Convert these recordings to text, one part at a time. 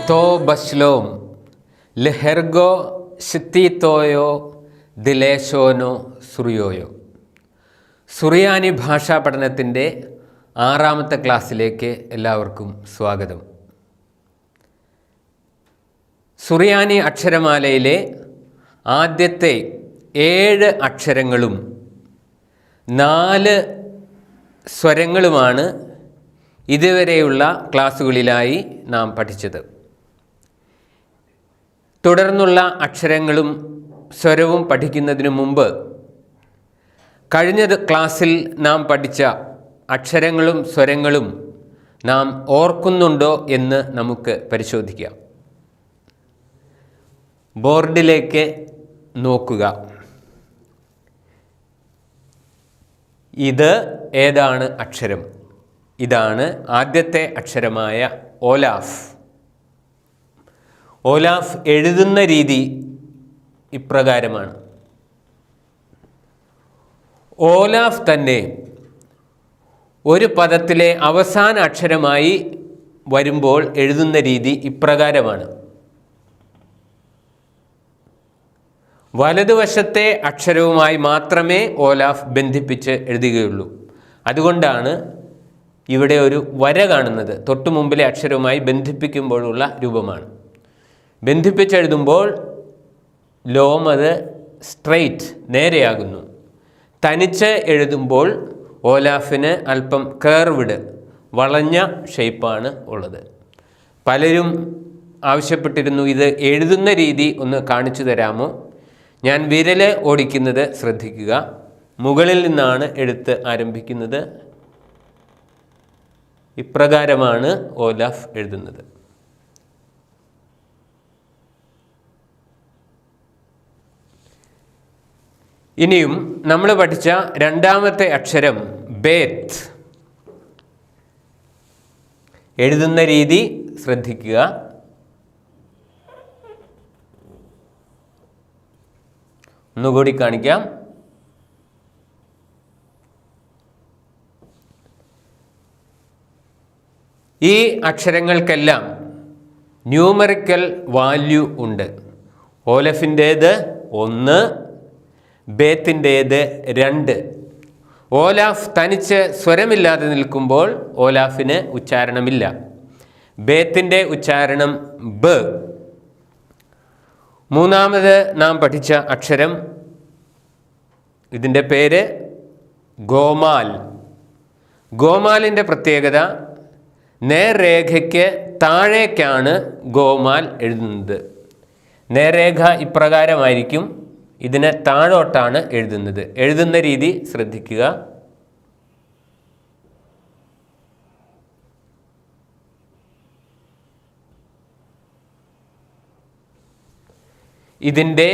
തോ ബശ്ലോം ലെഹെർഗോ ഷിത്തീത്തോയോ ദിലേശോനോ സുറിയോയോ. സുറിയാനി ഭാഷാ പഠനത്തിൻ്റെ 6ാമത്തെ ക്ലാസ്സിലേക്ക് എല്ലാവർക്കും സ്വാഗതം. സുറിയാനി അക്ഷരമാലയിലെ ആദ്യത്തെ 7 അക്ഷരങ്ങളും 4 സ്വരങ്ങളുമാണ് ഇതുവരെയുള്ള ക്ലാസ്സുകളിലായി നാം പഠിച്ചത്. തുടർന്നുള്ള അക്ഷരങ്ങളും സ്വരവും പഠിക്കുന്നതിനു മുമ്പ് കഴിഞ്ഞ ക്ലാസ്സിൽ നാം പഠിച്ച അക്ഷരങ്ങളും സ്വരങ്ങളും നാം ഓർക്കുന്നുണ്ടോ എന്ന് നമുക്ക് പരിശോധിക്കാം. ബോർഡിലേക്ക് നോക്കുക. ഇത് ഏതാണ് അക്ഷരം? ഇതാണ് ആദ്യത്തെ അക്ഷരമായ ഓലാഫ്. ഓലാഫ് എഴുതുന്ന രീതി ഇപ്രകാരമാണ്. ഓലാഫ് തന്നെ ഒരു പദത്തിലെ അവസാന അക്ഷരമായി വരുമ്പോൾ എഴുതുന്ന രീതി ഇപ്രകാരമാണ്. വലതുവശത്തെ അക്ഷരവുമായി മാത്രമേ ഓലാഫ് ബന്ധിപ്പിച്ച് എഴുതുകയുള്ളൂ. അതുകൊണ്ടാണ് ഇവിടെ ഒരു വര കാണുന്നത്. തൊട്ടു മുമ്പിലെ അക്ഷരവുമായി ബന്ധിപ്പിക്കുമ്പോഴുള്ള രൂപമാണ്. ബന്ധിപ്പിച്ചെഴുതുമ്പോൾ ലോം അത് സ്ട്രെയിറ്റ് നേരെയാകുന്നു. തനിച്ച് എഴുതുമ്പോൾ ഓലാഫിന് അല്പം കേർവ്ഡ് വളഞ്ഞ ഷേപ്പാണ് ഉള്ളത്. പലരും ആവശ്യപ്പെട്ടിരുന്നു, ഇത് എഴുതുന്ന രീതി ഒന്ന് കാണിച്ചു തരാമോ? ഞാൻ വിരൽ ഓടിക്കുന്നത് ശ്രദ്ധിക്കുക. മുകളിൽ നിന്നാണ് എഴുത്ത് ആരംഭിക്കുന്നത്. ഇപ്രകാരമാണ് ഓലാഫ് എഴുതുന്നത്. ഇനിയും നമ്മൾ പഠിച്ച 2ാമത്തെ അക്ഷരം ബേത്ത്. എഴുതുന്ന രീതി ശ്രദ്ധിക്കുക. ഒന്നുകൂടി കാണിക്കാം. ഈ അക്ഷരങ്ങൾക്കെല്ലാം ന്യൂമറിക്കൽ വാല്യൂ ഉണ്ട്. ഓലഫിൻ്റേത് 1, ബേത്തിൻ്റേത് 2. ഓലാഫ് തനിച്ച് സ്വരമില്ലാതെ നിൽക്കുമ്പോൾ ഓലാഫിന് ഉച്ചാരണമില്ല. ബേത്തിൻ്റെ ഉച്ചാരണം ബ. 3ാമത് നാം പഠിച്ച അക്ഷരം, ഇതിൻ്റെ പേര് ഗോമാൽ. ഗോമാലിൻ്റെ പ്രത്യേകത, നേർരേഖയ്ക്ക് താഴേക്കാണ് ഗോമാൽ എഴുതുന്നത്. നേർരേഖ ഇപ്രകാരമായിരിക്കും, ഇതിനെ താഴോട്ടാണ് എഴുതുന്നത്. എഴുതുന്ന രീതി ശ്രദ്ധിക്കുക. ഇതിൻ്റെ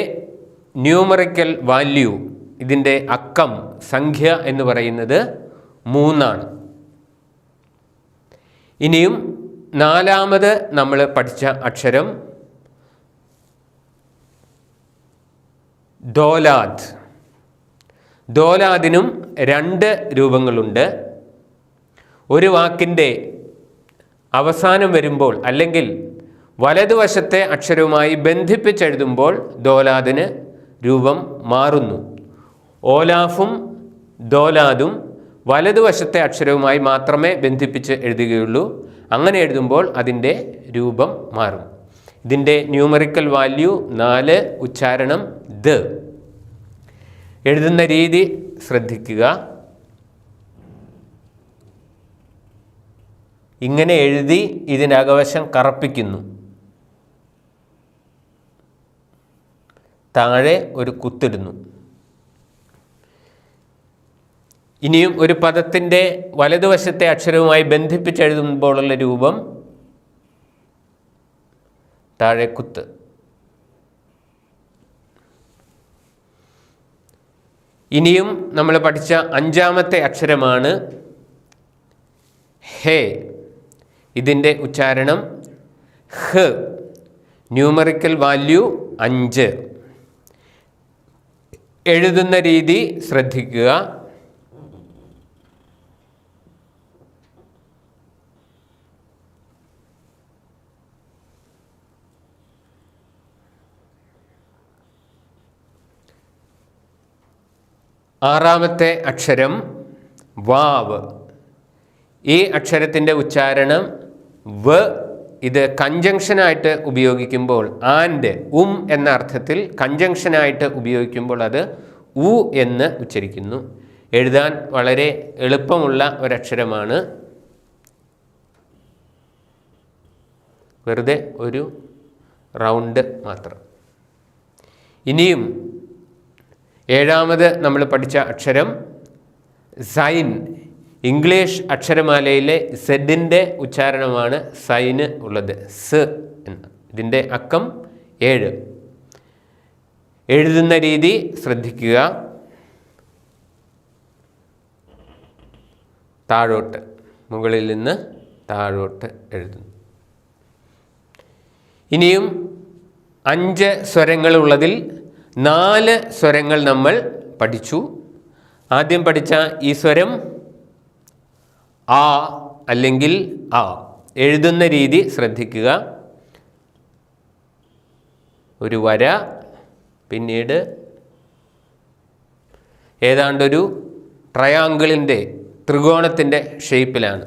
ന്യൂമറിക്കൽ വാല്യൂ, ഇതിൻ്റെ അക്കം, സംഖ്യ എന്ന് പറയുന്നത് 3 ആണ്. ഇനിയും 4ാമത് നമ്മൾ പഠിച്ച അക്ഷരം ദോലാദ്. ദോലാദിനും 2 രൂപങ്ങളുണ്ട്. ഒരു വാക്കിൻ്റെ അവസാനം വരുമ്പോൾ അല്ലെങ്കിൽ വലതുവശത്തെ അക്ഷരവുമായി ബന്ധിപ്പിച്ചെഴുതുമ്പോൾ ദോലാദിന് രൂപം മാറുന്നു. ഓലാഫും ദോലാദും വലതുവശത്തെ അക്ഷരവുമായി മാത്രമേ ബന്ധിപ്പിച്ച് എഴുതുകയുള്ളൂ. അങ്ങനെ എഴുതുമ്പോൾ അതിൻ്റെ രൂപം മാറും. ഇതിൻ്റെ ന്യൂമറിക്കൽ വാല്യൂ 4, ഉച്ചാരണം ദ. എഴുതുന്ന രീതി ശ്രദ്ധിക്കുക. ഇങ്ങനെ എഴുതി ഇതിനകവശം കറുപ്പിക്കുന്നു. താഴെ ഒരു കുത്തിടുന്നു. ഇനിയും ഒരു പദത്തിൻ്റെ വലതുവശത്തെ അക്ഷരവുമായി ബന്ധിപ്പിച്ചെഴുതുമ്പോഴുള്ള രൂപം താഴെ കുത്ത്. ഇനിയും നമ്മൾ പഠിച്ച 5ാമത്തെ അക്ഷരമാണ് ഹേ. ഇതിൻ്റെ ഉച്ചാരണം ഹ്. Numerical value 5. എഴുതുന്ന രീതി ശ്രദ്ധിക്കുക. ആറാമത്തെ അക്ഷരം വാവ്. ഈ അക്ഷരത്തിൻ്റെ ഉച്ചാരണം വ. ഇത് കഞ്ചങ്ഷനായിട്ട് ഉപയോഗിക്കുമ്പോൾ ആൻഡ് എന്ന അർത്ഥത്തിൽ കഞ്ചങ്ഷനായിട്ട് ഉപയോഗിക്കുമ്പോൾ അത് ഉ എന്ന് ഉച്ചരിക്കുന്നു. എഴുതാൻ വളരെ എളുപ്പമുള്ള ഒരക്ഷരമാണ്. വെറുതെ ഒരു റൗണ്ട് മാത്രം. ഇനിയും ഏഴാമത് നമ്മൾ പഠിച്ച അക്ഷരം സൈൻ. ഇംഗ്ലീഷ് അക്ഷരമാലയിലെ സെഡിൻ്റെ ഉച്ചാരണമാണ് സൈന് ഉള്ളത്, സ് എന്ന്. ഇതിൻ്റെ അക്കം 7. എഴുതുന്ന രീതി ശ്രദ്ധിക്കുക. താഴോട്ട്, മുകളിൽ നിന്ന് താഴോട്ട് എഴുതുന്നു. ഇനിയും 5 സ്വരങ്ങളുള്ളതിൽ 4 സ്വരങ്ങൾ നമ്മൾ പഠിച്ചു. ആദ്യം പഠിച്ച ഈ സ്വരം ആ അല്ലെങ്കിൽ ആ. എഴുതുന്ന രീതി ശ്രദ്ധിക്കുക. ഒരു വര, പിന്നീട് ഏതാണ്ടൊരു ട്രയാങ്കിളിൻ്റെ, ത്രികോണത്തിൻ്റെ ഷേപ്പിലാണ്.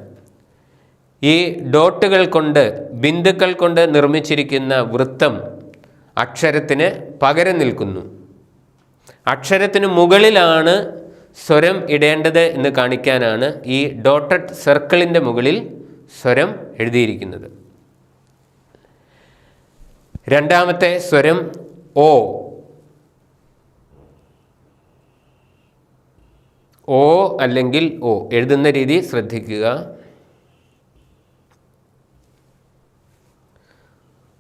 ഈ ഡോട്ടുകൾ കൊണ്ട്, ബിന്ദുക്കൾ കൊണ്ട് നിർമ്മിച്ചിരിക്കുന്ന വൃത്തം അക്ഷരത്തിന് പകരം നിൽക്കുന്നു. അക്ഷരത്തിന് മുകളിലാണ് സ്വരം ഇടേണ്ടത് എന്ന് കാണിക്കാനാണ് ഈ ഡോട്ടഡ് സർക്കിളിൻ്റെ മുകളിൽ സ്വരം എഴുതിയിരിക്കുന്നത്. രണ്ടാമത്തെ സ്വരം ഓ. ഓ അല്ലെങ്കിൽ ഓ. എഴുതുന്ന രീതി ശ്രദ്ധിക്കുക.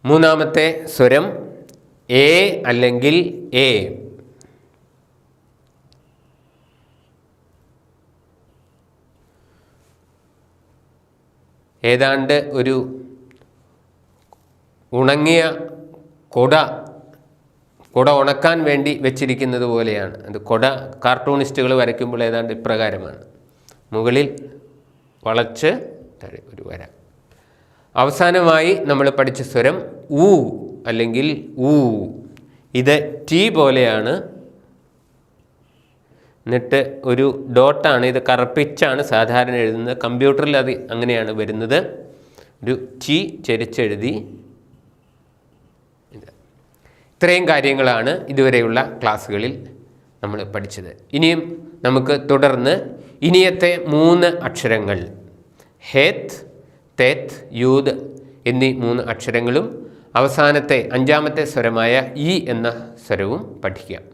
മൂന്നാമത്തെ സ്വരം എ അല്ലെങ്കിൽ എ. ഏതാണ്ട് ഒരു ഉണങ്ങിയ കുട ഉണക്കാൻ വേണ്ടി വെച്ചിരിക്കുന്നത് പോലെയാണ്. അത് കുട കാർട്ടൂണിസ്റ്റുകൾ വരയ്ക്കുമ്പോൾ ഏതാണ്ട് ഇപ്രകാരമാണ്. മുകളിൽ വളച്ച് താഴെ ഒരു വര. അവസാനമായി നമ്മൾ പഠിച്ച സ്വരം ഊ അല്ലെങ്കിൽ ഊ. ഇത് ടി പോലെയാണ്. എന്നിട്ട് ഒരു ഡോട്ടാണ്. ഇത് കറുപ്പിച്ചാണ് സാധാരണ എഴുതുന്നത്. കമ്പ്യൂട്ടറിൽ അത് അങ്ങനെയാണ് വരുന്നത്. ഒരു ടി ചരിച്ചെഴുതി. ഇത്രയും കാര്യങ്ങളാണ് ഇതുവരെയുള്ള ക്ലാസ്സുകളിൽ നമ്മൾ പഠിച്ചത്. ഇനിയും നമുക്ക് തുടർന്ന് ഇനിയത്തെ 3 അക്ഷരങ്ങൾ ഹേത്ത്, തേത്ത്, യൂദ് എന്നീ 3 അക്ഷരങ്ങളും അവസാനത്തെ 5ാമത്തെ സ്വരമായ ഈ എന്ന സ്വരവും പഠിക്കാം.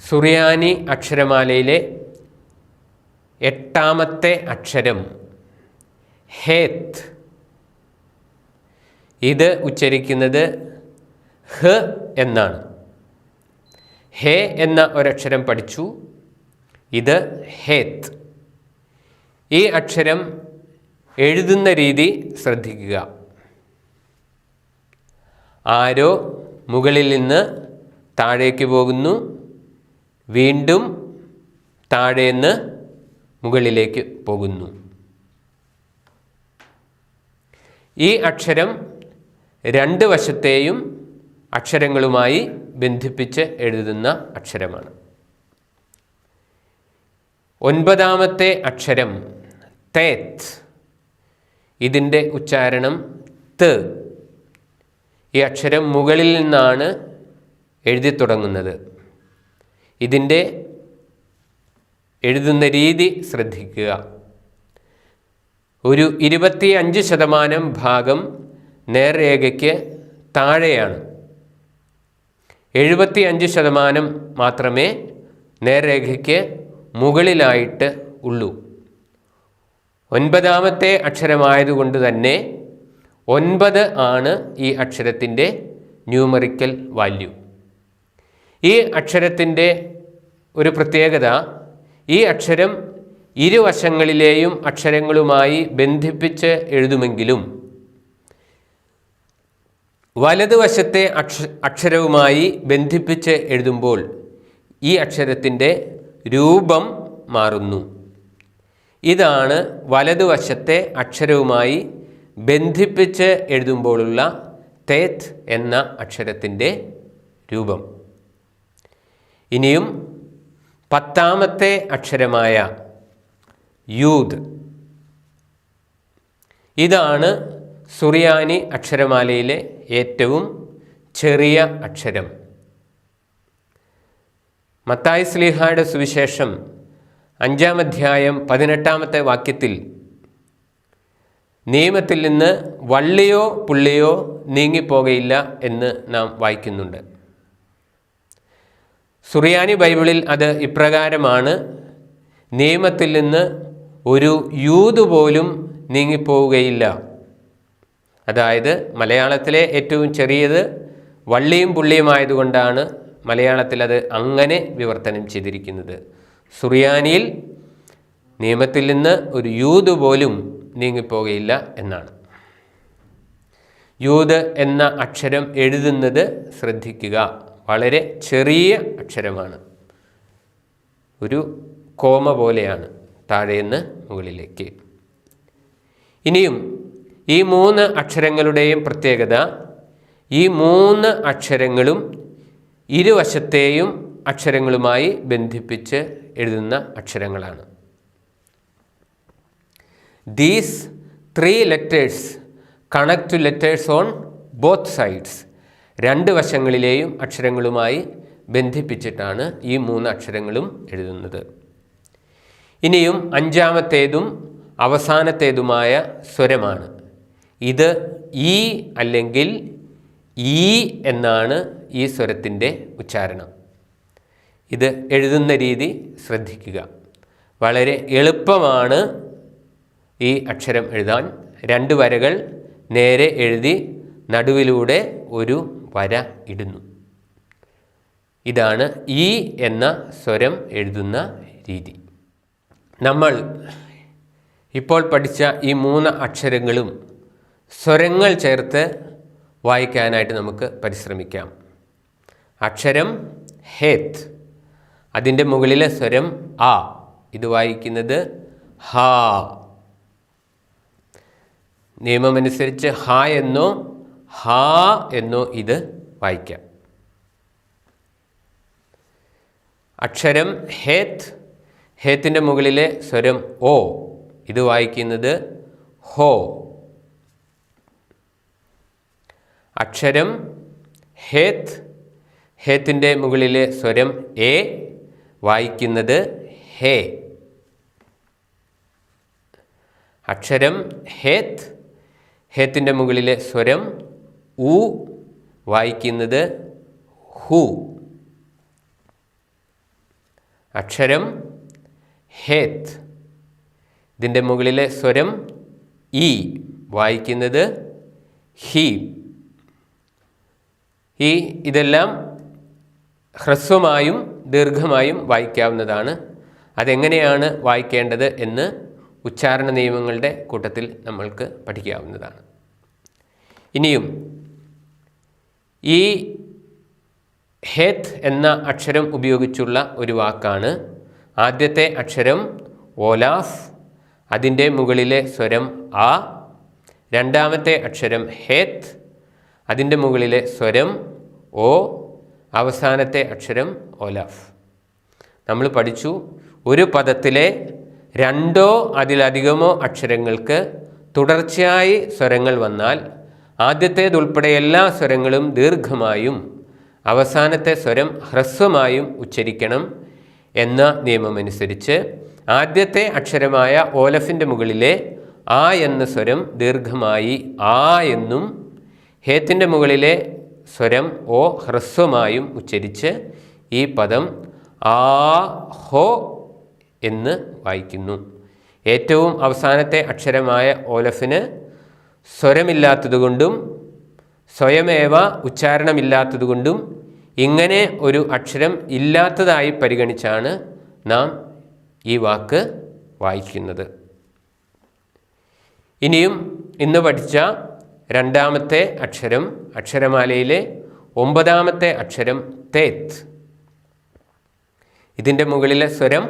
സുറിയാനി അക്ഷരമാലയിലെ 8ാമത്തെ അക്ഷരം ഹേത്ത്. ഇത് ഉച്ചരിക്കുന്നത് ഹ എന്നാണ്. ഹേ എന്ന ഒരക്ഷരം പഠിച്ചു. ഇത് ഹേത്ത്. ഈ അക്ഷരം എഴുതുന്ന രീതി ശ്രദ്ധിക്കുക. ആരോ മുകളിൽ നിന്ന് താഴേക്ക് പോകുന്നു, വീണ്ടും താഴേന്ന് മുകളിലേക്ക് പോകുന്നു. ഈ അക്ഷരം 2 വശത്തെയും അക്ഷരങ്ങളുമായി ബന്ധിപ്പിച്ച് എഴുതുന്ന അക്ഷരമാണ്. 9ാമത്തെ അക്ഷരം തേത്ത്. ഇതിൻ്റെ ഉച്ചാരണം ത്. ഈ അക്ഷരം മുകളിൽ നിന്നാണ് എഴുതി തുടങ്ങുന്നത്. ഇതിൻ്റെ എഴുതുന്ന രീതി ശ്രദ്ധിക്കുക. ഒരു 25% ഭാഗം നേർരേഖയ്ക്ക് താഴെയാണ്. 75% മാത്രമേ നേർരേഖയ്ക്ക് മുകളിലായിട്ട് ഉള്ളൂ. 9ാമത്തെ അക്ഷരമായതുകൊണ്ട് തന്നെ 9 ആണ് ഈ അക്ഷരത്തിൻ്റെ ന്യൂമറിക്കൽ വാല്യൂ. ഈ അക്ഷരത്തിൻ്റെ ഒരു പ്രത്യേകത, ഈ അക്ഷരം ഇരുവശങ്ങളിലെയും അക്ഷരങ്ങളുമായി ബന്ധിപ്പിച്ച് എഴുതുമെങ്കിലും വലതുവശത്തെ അക്ഷരവുമായി ബന്ധിപ്പിച്ച് എഴുതുമ്പോൾ ഈ അക്ഷരത്തിൻ്റെ രൂപം മാറുന്നു. ഇതാണ് വലതുവശത്തെ അക്ഷരവുമായി ബന്ധിപ്പിച്ച് എഴുതുമ്പോഴുള്ള തേത്ത് എന്ന അക്ഷരത്തിൻ്റെ രൂപം. ഇനിയും 10ാമത്തെ അക്ഷരമായ യൂദ്. ഇതാണ് സുറിയാനി അക്ഷരമാലയിലെ ഏറ്റവും ചെറിയ അക്ഷരം. മത്തായി ശ്ലീഹായുടെ സുവിശേഷം 5-ാം അധ്യായം 18-ാമത്തെ വാക്യത്തിൽ നിയമത്തിൽ നിന്ന് വള്ളിയോ പുള്ളിയോ നീങ്ങിപ്പോകയില്ല എന്ന് നാം വായിക്കുന്നുണ്ട്. സുറിയാനി ബൈബിളിൽ അത് ഇപ്രകാരമാണ്: നിയമത്തിൽ നിന്ന് ഒരു യൂദ് പോലും നീങ്ങിപ്പോവുകയില്ല. അതായത് മലയാളത്തിലെ ഏറ്റവും ചെറിയത് വള്ളിയും പുള്ളിയുമായതുകൊണ്ടാണ് മലയാളത്തിൽ അത് അങ്ങനെ വിവർത്തനം ചെയ്തിരിക്കുന്നത്. സുറിയാനിയിൽ നിയമത്തിൽ നിന്ന് ഒരു യൂദ് പോലും നീങ്ങിപ്പോകയില്ല എന്നാണ്. യൂദ് എന്ന അക്ഷരം എഴുതുന്നത് ശ്രദ്ധിക്കുക. വളരെ ചെറിയ അക്ഷരമാണ്. ഒരു കോമ പോലെയാണ് താഴേന്ന് മുകളിലേക്ക്. ഇനിയും ഈ 3 അക്ഷരങ്ങളുടെയും പ്രത്യേകത, ഈ 3 അക്ഷരങ്ങളും ഇരുവശത്തെയും അക്ഷരങ്ങളുമായി ബന്ധിപ്പിച്ച് എഴുതുന്ന അക്ഷരങ്ങളാണ്. These 3 letters connect to letters on both sides. 2 വശങ്ങളിലെയും അക്ഷരങ്ങളുമായി ബന്ധിപ്പിച്ചിട്ടാണ് ഈ 3 അക്ഷരങ്ങളും എഴുതുന്നത്. ഇനിയും 5ാമത്തേതും അവസാനത്തേതുമായ സ്വരമാണ്. ഇത് ഈ അല്ലെങ്കിൽ ഈ എന്നാണ് ഈ സ്വരത്തിൻ്റെ ഉച്ചാരണം. ഇത് എഴുതുന്ന രീതി ശ്രദ്ധിക്കുക. വളരെ എളുപ്പമാണ് ഈ അക്ഷരം എഴുതാൻ. 2 വരകൾ നേരെ എഴുതി നടുവിലൂടെ ഒരു വര ഇടുന്നു. ഇതാണ് ഈ എന്ന സ്വരം എഴുതുന്ന രീതി. നമ്മൾ ഇപ്പോൾ പഠിച്ച ഈ 3 അക്ഷരങ്ങളും സ്വരങ്ങൾ ചേർത്ത് വായിക്കാനായിട്ട് നമുക്ക് പരിശ്രമിക്കാം. അക്ഷരം ഹേത്ത്, അതിൻ്റെ മുകളിലെ സ്വരം ആ. ഇത് വായിക്കുന്നത് ഹാ. നിയമമനുസരിച്ച് ഹ എന്നോ ഹാ എന്നോ ഇത് വായിക്കാം. അക്ഷരം ഹേത്ത്, ഹേത്തിൻ്റെ മുകളിലെ സ്വരം ഓ. ഇത് വായിക്കുന്നത് ഹോ. അക്ഷരം ഹേത്ത്, ഹേത്തിൻ്റെ മുകളിലെ സ്വരം എ. വായിക്കുന്നത് ഹേ. അക്ഷരം ഹേത്ത്, ഹേത്തിൻ്റെ മുകളിലെ സ്വരം ഉ. വായിക്കുന്നത് ഹു. അക്ഷരം ഹേത്ത്, ഇതിൻ്റെ മുകളിലെ സ്വരം ഇ. വായിക്കുന്നത് ഹി. ഇതെല്ലാം ഹ്രസ്വമായും ദീർഘമായും വായിക്കാവുന്നതാണ്. അതെങ്ങനെയാണ് വായിക്കേണ്ടത് എന്ന് ഉച്ചാരണ നിയമങ്ങളുടെ കൂട്ടത്തിൽ നമ്മൾക്ക് പഠിക്കാവുന്നതാണ്. ഇനിയും ഈ ഹേത്ത് എന്ന അക്ഷരം ഉപയോഗിച്ചുള്ള ഒരു വാക്കാണ്. ആദ്യത്തെ അക്ഷരം ഓലാഫ്, അതിൻ്റെ മുകളിലെ സ്വരം ആ. 2ാമത്തെ അക്ഷരം ഹേത്ത്, അതിൻ്റെ മുകളിലെ സ്വരം ഓ. അവസാനത്തെ അക്ഷരം ഓലാഫ്. നമ്മൾ പഠിച്ചു, ഒരു പദത്തിലെ 2ഓ അതിലധികമോ അക്ഷരങ്ങൾക്ക് തുടർച്ചയായി സ്വരങ്ങൾ വന്നാൽ ആദ്യത്തേതുൾപ്പെടെ എല്ലാ സ്വരങ്ങളും ദീർഘമായും അവസാനത്തെ സ്വരം ഹ്രസ്വമായും ഉച്ചരിക്കണം എന്ന നിയമമനുസരിച്ച് ആദ്യത്തെ അക്ഷരമായ ഓലഫിൻ്റെ മുകളിലെ ആ എന്ന സ്വരം ദീർഘമായി ആ എന്നും ഹേത്തിൻ്റെ മുകളിലെ സ്വരം ഓ ഹ്രസ്വമായും ഉച്ചരിച്ച് ഈ പദം ആ ഹോ എന്ന് വായിക്കുന്നു. ഏറ്റവും അവസാനത്തെ അക്ഷരമായ ഓലഫിന് സ്വരമില്ലാത്തതുകൊണ്ടും സ്വയമേവ ഉച്ചാരണമില്ലാത്തതുകൊണ്ടും ഇങ്ങനെ ഒരു അക്ഷരം ഇല്ലാത്തതായി പരിഗണിച്ചാണ് നാം ഈ വാക്ക് വായിക്കുന്നത്. ഇനിയും ഇന്ന് പഠിച്ച 2ാമത്തെ അക്ഷരം, അക്ഷരമാലയിലെ 9ാമത്തെ അക്ഷരം തേത്ത്. ഇതിൻ്റെ മുകളിലെ സ്വരം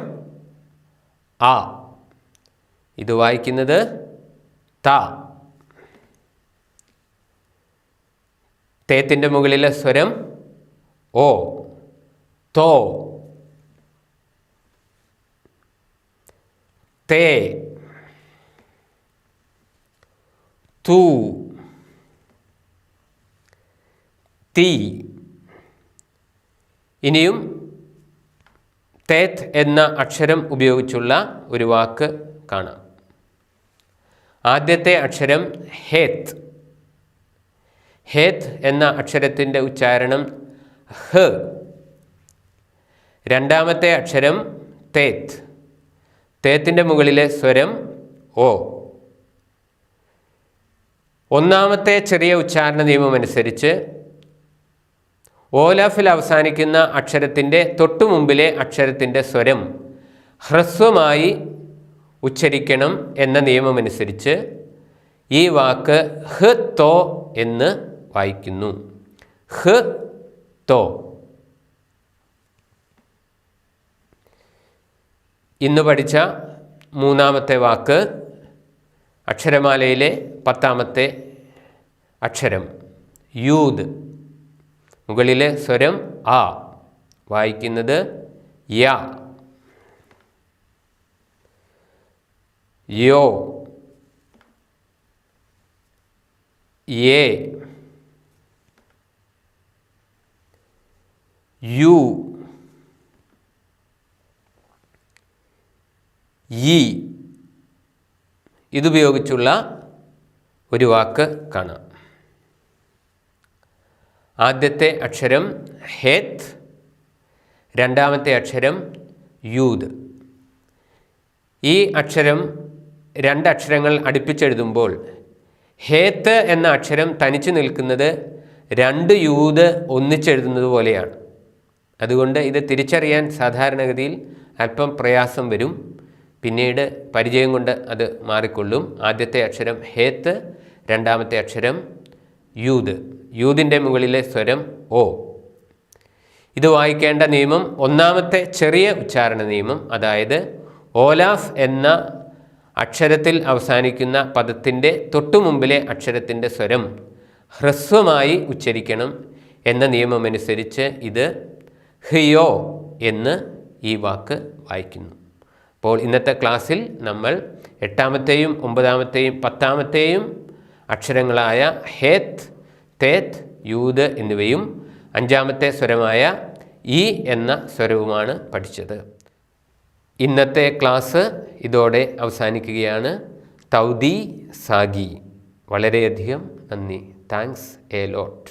ആ. ഇത് വായിക്കുന്നത് ത. തേത്തിൻ്റെ മുകളിലെ സ്വരം ഓ, തോ. തേ, തു, തീ. ഇനിയും തേത്ത് എന്ന അക്ഷരം ഉപയോഗിച്ചുള്ള ഒരു വാക്ക് കാണാം. ആദ്യത്തെ അക്ഷരം ഹേത്ത്. ഹേത്ത് എന്ന അക്ഷരത്തിൻ്റെ ഉച്ചാരണം ഹ്. രണ്ടാമത്തെ അക്ഷരം തേത്ത്. തേത്തിൻ്റെ മുകളിലെ സ്വരം ഓ. ഒന്നാമത്തെ ചെറിയ ഉച്ചാരണ നിയമം അനുസരിച്ച് ഓലാഫിൽ അവസാനിക്കുന്ന അക്ഷരത്തിൻ്റെ തൊട്ടു മുമ്പിലെ അക്ഷരത്തിൻ്റെ സ്വരം ഹ്രസ്വമായി ഉച്ചരിക്കണം എന്ന നിയമമനുസരിച്ച് ഈ വാക്ക് ഹ് തോ എന്ന് വായിക്കുന്നു. ഹ് തോ. ഇന്ന് പഠിച്ച മൂന്നാമത്തെ വാക്ക് അക്ഷരമാലയിലെ 10ാമത്തെ അക്ഷരം യൂദ്. മുകളിലെ സ്വരം ആ, വായിക്കുന്നത് യ. യോ, യേ, യു, യി. ഇതുപയോഗിച്ചുള്ള ഒരു വാക്ക് കാണാം. ആദ്യത്തെ അക്ഷരം ഹേത്ത്, രണ്ടാമത്തെ അക്ഷരം യൂദ്. ഈ അക്ഷരം രണ്ടക്ഷരങ്ങൾ അടുപ്പിച്ചെഴുതുമ്പോൾ ഹേത്ത് എന്ന അക്ഷരം തനിച്ചു നിൽക്കുന്നത് 2 യൂദ് ഒന്നിച്ചെഴുതുന്നത് പോലെയാണ്. അതുകൊണ്ട് ഇത് തിരിച്ചറിയാൻ സാധാരണഗതിയിൽ അല്പം പ്രയാസം വരും. പിന്നീട് പരിചയം കൊണ്ട് അത് മാറിക്കൊള്ളും. ആദ്യത്തെ അക്ഷരം ഹേത്ത്, രണ്ടാമത്തെ അക്ഷരം യൂദ്. യൂദിൻ്റെ മുകളിലെ സ്വരം ഓ. ഇത് വായിക്കേണ്ട നിയമം ഒന്നാമത്തെ ചെറിയ ഉച്ചാരണ നിയമം, അതായത് ഓലാഫ് എന്ന അക്ഷരത്തിൽ അവസാനിക്കുന്ന പദത്തിൻ്റെ തൊട്ടു മുമ്പിലെ അക്ഷരത്തിൻ്റെ സ്വരം ഹ്രസ്വമായി ഉച്ചരിക്കണം എന്ന നിയമമനുസരിച്ച് ഇത് ഹിയോ എന്ന് ഈ വാക്ക് വായിക്കുന്നു. അപ്പോൾ ഇന്നത്തെ ക്ലാസ്സിൽ നമ്മൾ 8ാമത്തെയും 9ാമത്തെയും 10ാമത്തെയും അക്ഷരങ്ങളായ ഹേത്ത്, തേത്ത്, യൂദ് എന്നിവയും 5ാമത്തെ സ്വരമായ ഈ എന്ന സ്വരവുമാണ് പഠിച്ചത്. ഇന്നത്തെ ക്ലാസ് ഇതോടെ അവസാനിക്കുകയാണ്. തൗദി സാഗി. വളരെയധികം നന്ദി. Thanks a lot.